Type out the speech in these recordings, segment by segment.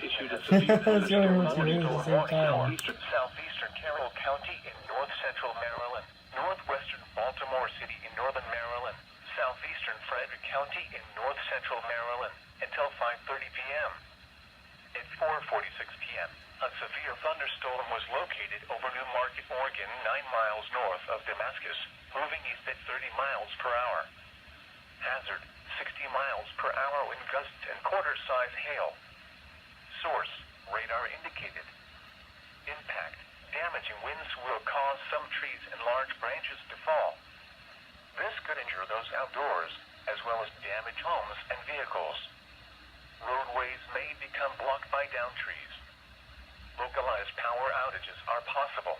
issued a severe thunderstorm warning for Southeastern Carroll County in north central Maryland, northwestern Baltimore City in northern Maryland, southeastern Frederick County in north central Maryland until 5:30 p.m. At 4:46 p.m., a severe thunderstorm was located over New Market, Oregon, 9 miles north of Damascus, moving east at 30 miles per hour. Hazard, 60 miles per hour wind gusts and quarter-size hail. Source, radar indicated. Impact, damaging winds will cause some trees and large branches to fall. This could injure those outdoors, as well as damage homes and vehicles. Roadways may become blocked by downed trees. Localized power outages are possible.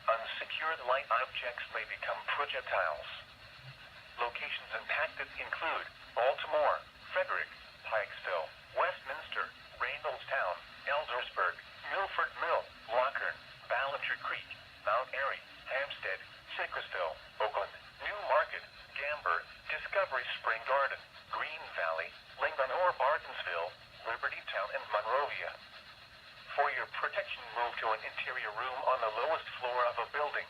Unsecured light objects may become projectiles. Locations impacted include Baltimore, Frederick, Pikesville, Westminster, Reynoldstown, Eldersburg, Milford Mill, Lockern, Ballinger Creek, Mount Airy, Hampstead, Sacresville, Oakland, New Market, Gamber, Discovery Spring Garden, Green Valley, Lincoln or Bartonsville, Libertytown, and Monrovia. For your protection, move to an interior room on the lowest floor of a building.